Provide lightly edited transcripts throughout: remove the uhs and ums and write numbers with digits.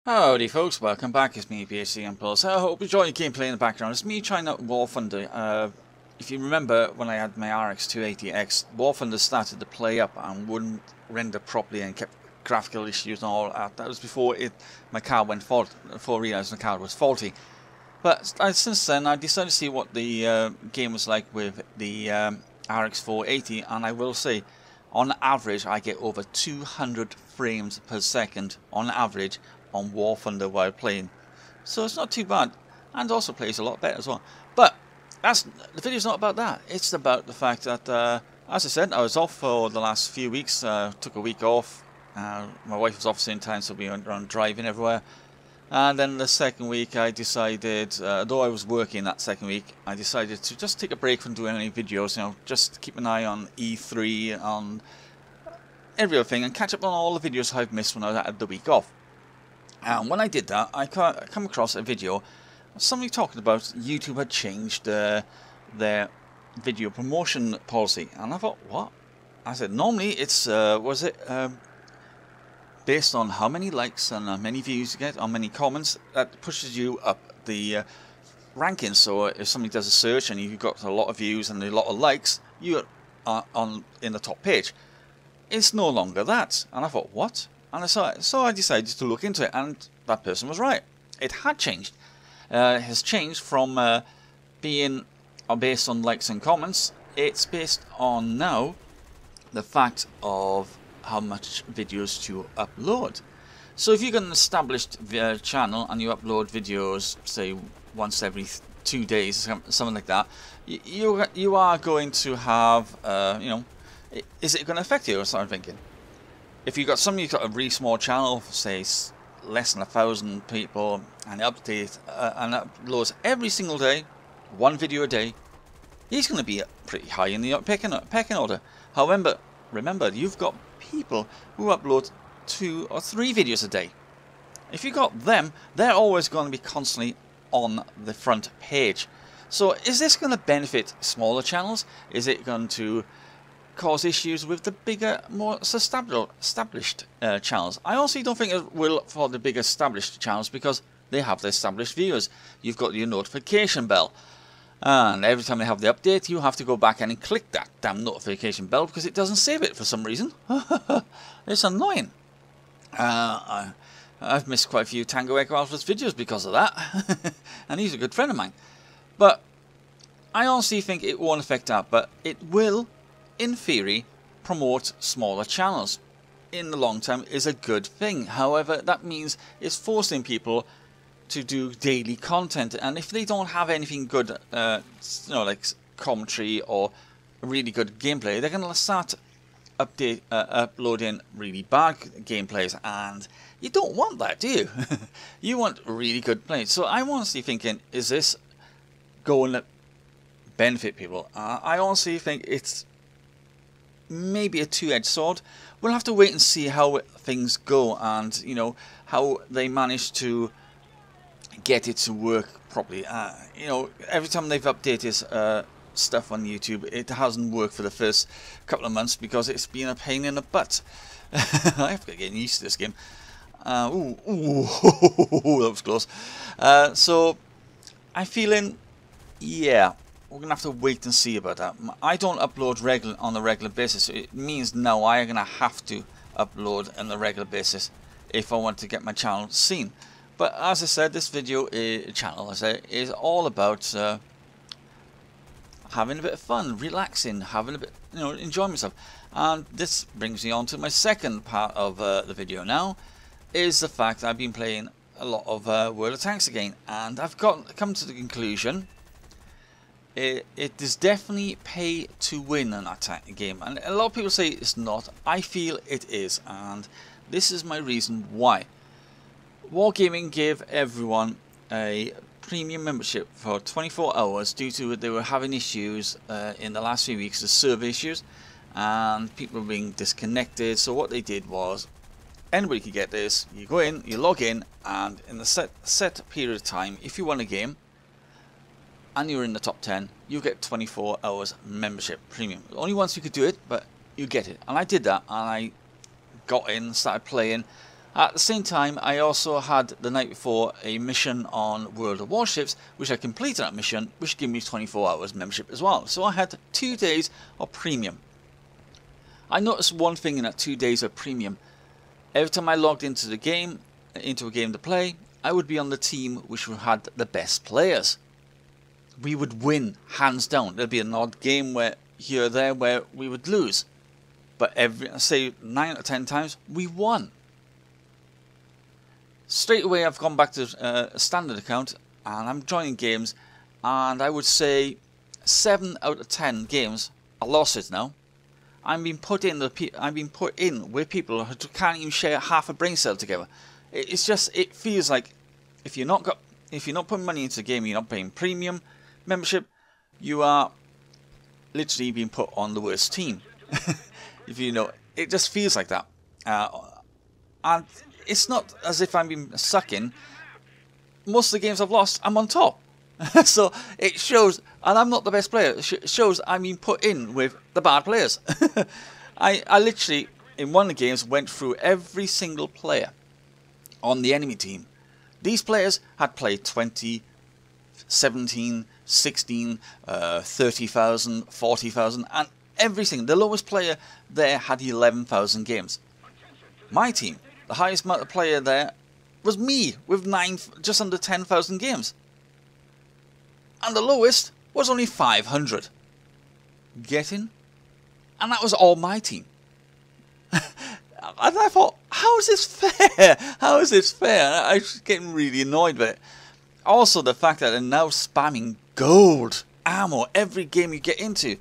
Howdy folks, welcome back. It's me, BHC Bluez. I hope you enjoy the gameplay in the background. It's me trying out War Thunder. If you remember when I had my RX 280X, War Thunder started to play up and wouldn't render properly and kept graphical issues and all that. That was before my card went fault, before I realised the card was faulty. But since then I decided to see what the game was like with the RX 480, and I will say, on average I get over 200 frames per second on average on War Thunder while playing, so it's not too bad, and also plays a lot better as well. But the video's not about that. It's about the fact that, as I said, I was off for the last few weeks. Took a week off. My wife was off at the same time, so we went around driving everywhere. And then the second week, I decided, though I was working that second week, I decided to just take a break from doing any videos. You know, just keep an eye on E3, on every other thing, and catch up on all the videos I've missed when I had the week off. And when I did that, I come across a video, somebody talking about YouTube had changed their video promotion policy, and I thought, what? I said, normally it's based on how many likes and how many views you get, how many comments, that pushes you up the rankings. So if somebody does a search and you've got a lot of views and a lot of likes, you're in the top page. It's no longer that, and I thought, what? And so I decided to look into it, and that person was right. It had changed. It has changed from being based on likes and comments. It's based on now the fact of how much videos to upload. So if you've got an established channel and you upload videos, say once every 2 days, something like that, you are going to have, is it going to affect you? Or something I'm thinking. If you've got a really small channel, say less than 1,000 people, and uploads every single day, one video a day, he's going to be pretty high in the pecking order. However, remember, you've got people who upload 2 or 3 videos a day. If you've got them, they're always going to be constantly on the front page. So is this going to benefit smaller channels? Is it going to cause issues with the bigger, more established channels? I honestly don't think it will for the bigger established channels, because they have the established viewers. You've got your notification bell, and every time they have the update, you have to go back and click that damn notification bell because it doesn't save it for some reason. It's annoying. I've missed quite a few TANGO-ECHO-ALPHA'S videos because of that, and he's a good friend of mine. But I honestly think it won't affect that, but it will, in theory, promote smaller channels. In the long term is a good thing. However, that means it's forcing people to do daily content, and if they don't have anything good, like commentary or really good gameplay, they're going to start uploading really bad gameplays, and you don't want that, do you? You want really good plays. So I'm honestly thinking, is this going to benefit people? I honestly think it's maybe a two-edged sword. We'll have to wait and see how things go, and how they manage to get it to work properly. Every time they've updated stuff on YouTube, it hasn't worked for the first couple of months because it's been a pain in the butt. I have to get used to this game. Ooh, that was close. So I'm feeling, yeah, we're going to have to wait and see about that. I don't upload on a regular basis. It means now I'm going to have to upload on a regular basis if I want to get my channel seen. But as I said, this video is all about having a bit of fun, relaxing, having a bit, enjoying myself. And this brings me on to my second part of the video now, is the fact that I've been playing a lot of World of Tanks again, and I've come to the conclusion it is definitely pay to win in that game, and a lot of people say it's not. I feel it is, and this is my reason why. Wargaming gave everyone a premium membership for 24 hours due to they were having issues in the last few weeks, the server issues, and people were being disconnected. So what they did was, anybody could get this. You go in, you log in, and in the set period of time, if you won a game and you're in the top 10, you get 24 hours membership premium. Only once you could do it, but you get it. And I did that, and I got in, started playing, At the same time, I also had the night before a mission on World of Warships, which I completed that mission, which gave me 24 hours membership as well. So I had 2 days of premium. I noticed one thing in that 2 days of premium. Every time I logged into the game, into a game to play, I would be on the team which had the best players. We would win, hands down. There'd be an odd game where here or there where we would lose. But say 9 out of 10 times, we won. Straight away I've gone back to a standard account and I'm joining games, and I would say 7 out of 10 games are losses now. I'm being put in with people who can't even share half a brain cell together. It feels like if you're not putting money into the game, you're not paying premium membership, you are literally being put on the worst team. If you know, it just feels like that. And it's not as if I'm being sucking. Most of the games I've lost, I'm on top. So it shows, and I'm not the best player. It shows I'm being put in with the bad players. I literally, in one of the games, went through every single player on the enemy team. These players had played 20, 17, 16, 30,000, 40,000, and everything. The lowest player there had 11,000 games. My team, the highest player there was me with just under 10,000 games. And the lowest was only 500. Getting? And that was all my team. And I thought, how is this fair? How is this fair? I was getting really annoyed with it. Also, the fact that they're now spamming gold ammo every game you get into.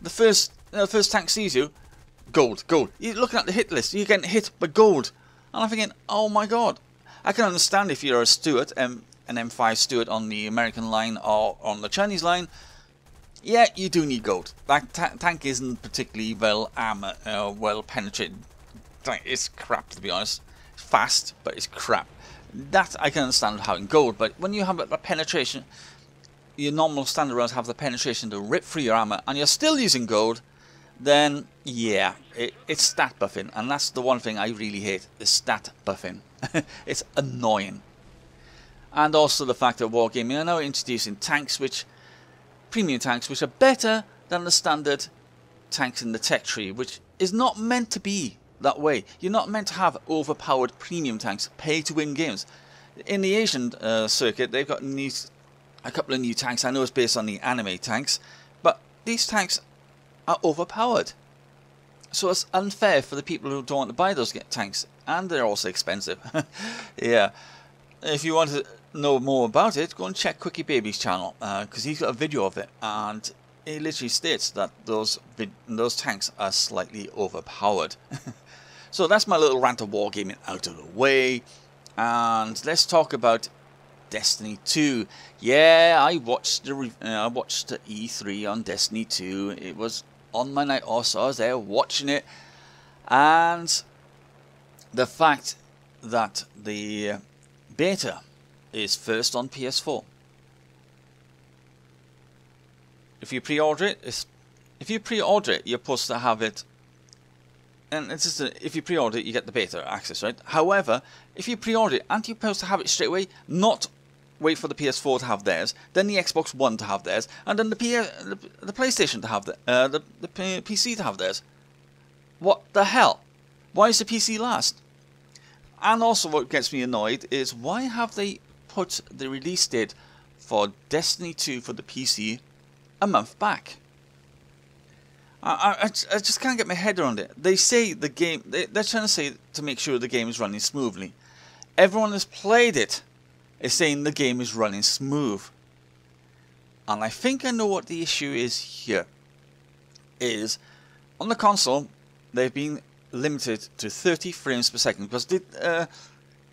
The first tank sees you, gold, gold. You're looking at the hit list, you're getting hit by gold. And I'm thinking, oh my god. I can understand if you're a Stuart, an M5 Stuart on the American line or on the Chinese line. Yeah, you do need gold. That tank isn't particularly well well penetrated. It's crap, to be honest. It's fast, but it's crap. That I can understand having gold, but when you have the penetration, your normal standard rounds have the penetration to rip through your armor, and you're still using gold, then yeah, it's stat buffing, and that's the one thing I really hate, is stat buffing. It's annoying. And also the fact that Wargaming are now introducing tanks, premium tanks, which are better than the standard tanks in the tech tree, which is not meant to be that way. You're not meant to have overpowered premium tanks, pay to win games. In the Asian circuit, they've got a couple of new tanks. I know it's based on the anime tanks, but these tanks are overpowered. So it's unfair for the people who don't want to buy those tanks, and they're also expensive. Yeah. If you want to know more about it, go and check Quickie Baby's channel, because he's got a video of it, and it literally states that those tanks are slightly overpowered. So that's my little rant of Wargaming out of the way, and let's talk about Destiny 2. Yeah, I watched the E3 on Destiny 2. It was on my night off, so I was there watching it, and the fact that the beta is first on PS4. If you pre-order it, you're supposed to have it. And it's just if you pre-order it, you get the beta access, right? However, if you pre-order it, aren't you supposed to have it straight away? Not wait for the PS4 to have theirs, then the Xbox One to have theirs, and then the PlayStation to have the PC to have theirs. What the hell? Why is the PC last? And also, what gets me annoyed is why have they put the release date for Destiny 2 for the PC a month back? I just can't get my head around it. They say the game, they're trying to say to make sure the game is running smoothly. Everyone who's played it is saying the game is running smooth. And I think I know what the issue is here. Is on the console, they've been limited to 30 frames per second because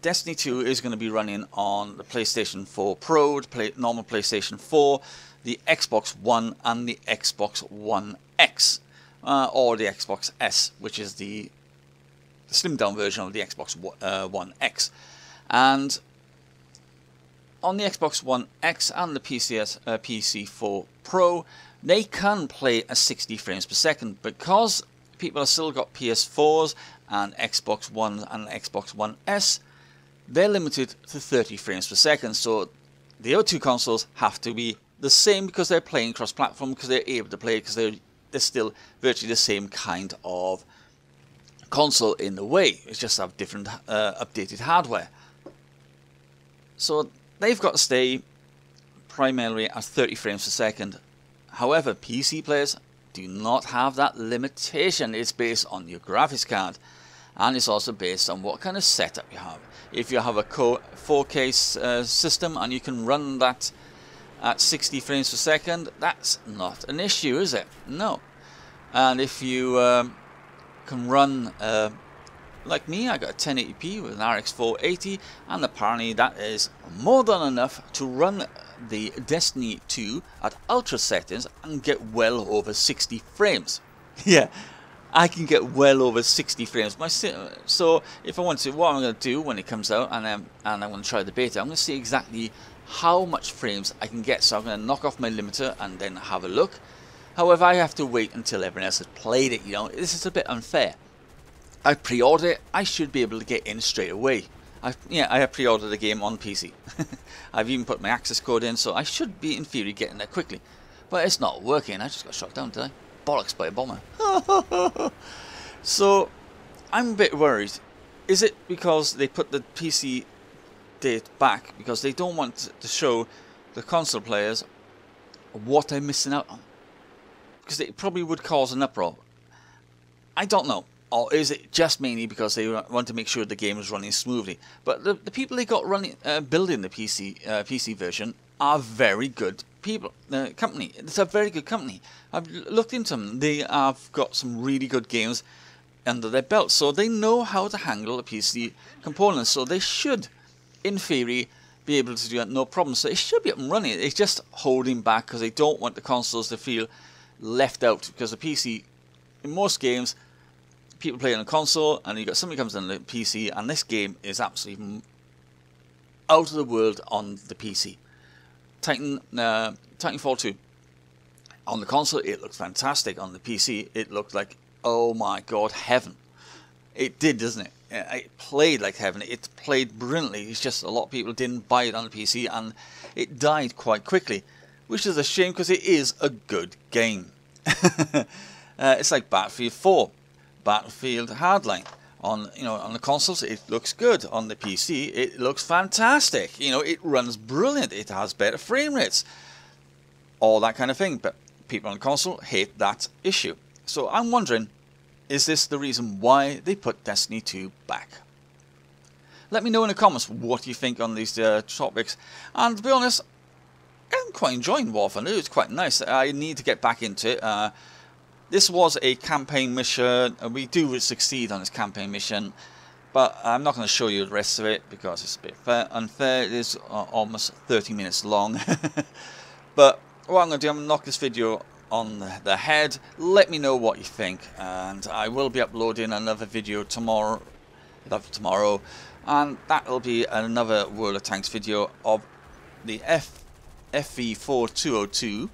Destiny 2 is going to be running on the PlayStation 4 Pro, normal PlayStation 4, the Xbox One, and the Xbox One X, or the Xbox S, which is the slimmed down version of the Xbox One X. And on the Xbox One X and the PC4 Pro, they can play at 60 frames per second because people have still got PS4s and Xbox One and Xbox One S, they're limited to 30 frames per second. So the other two consoles have to be the same because they're playing cross-platform, because they're able to play, because they're still virtually the same kind of console in a way. It's just have different updated hardware. So they've got to stay primarily at 30 frames per second. However, PC players do not have that limitation. It's based on your graphics card, and it's also based on what kind of setup you have. If you have a 4K system and you can run that at 60 frames per second, that's not an issue, is it? No. And if you can run, like me, I got a 1080p with an RX 480, and apparently that is more than enough to run the Destiny 2 at ultra settings and get well over 60 frames. Yeah, I can get well over 60 frames. So if I want to, what I'm going to do when it comes out, and I'm going to try the beta, I'm going to see exactly how much frames I can get. So I'm going to knock off my limiter and then have a look. However, I have to wait until everyone else has played it. You know, this is a bit unfair. I pre-ordered it. I should be able to get in straight away. I have pre-ordered the game on PC. I've even put my access code in, so I should be in theory getting there quickly. But it's not working. I just got shot down, did I? Bollocks by a bomber. So I'm a bit worried. Is it because they put the PC date back because they don't want to show the console players what they're missing out on? Because it probably would cause an uproar. I don't know. Or is it just mainly because they want to make sure the game is running smoothly? But the people they got running, building the PC version are very good people. Company. It's a very good company. I've looked into them. They have got some really good games under their belt, so they know how to handle the PC components. So they should, in theory, be able to do that no problem. So it should be up and running. It's just holding back because they don't want the consoles to feel left out, because the PC, in most games, people play on a console, and you got somebody comes on the PC, and this game is absolutely out of the world on the PC. Titanfall 2 on the console, it looks fantastic. On the PC, it looked like, oh my god, heaven. It did, doesn't it? It played like heaven. It played brilliantly. It's just a lot of people didn't buy it on the PC, and it died quite quickly, which is a shame because it is a good game. It's like Battlefield 4. Battlefield Hardline on the consoles, it looks good. On the PC, it looks fantastic. It runs brilliant. It has better frame rates, all that kind of thing. But people on the console hate that issue. So I'm wondering, is this the reason why they put Destiny 2 back? Let me know in the comments what you think on these topics. And to be honest, I'm quite enjoying Warfare. It's quite nice. I need to get back into it. This was a campaign mission, and we do succeed on this campaign mission, but I'm not going to show you the rest of it because it's a bit unfair. It is almost 30 minutes long. But what I'm going to do, I'm going to knock this video on the head. Let me know what you think, and I will be uploading another video tomorrow, and that will be another World of Tanks video of the FV4202.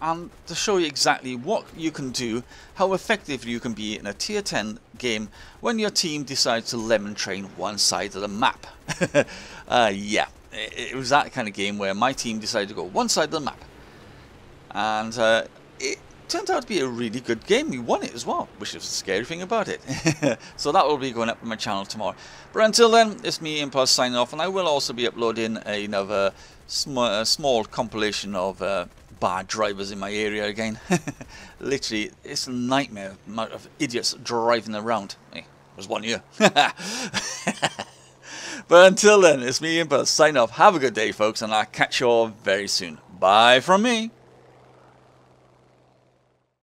And to show you exactly what you can do, how effective you can be in a tier 10 game when your team decides to lemon train one side of the map. Yeah, it was that kind of game where my team decided to go one side of the map. And it turned out to be a really good game. We won it as well, which is the scary thing about it. So that will be going up on my channel tomorrow. But until then, it's me, Impulse, signing off, and I will also be uploading another small compilation of bad drivers in my area again. Literally, it's a nightmare amount of idiots driving around. Hey, there's one here. But until then, it's me, Impulse, signing off. Have a good day, folks, and I'll catch you all very soon. Bye from me.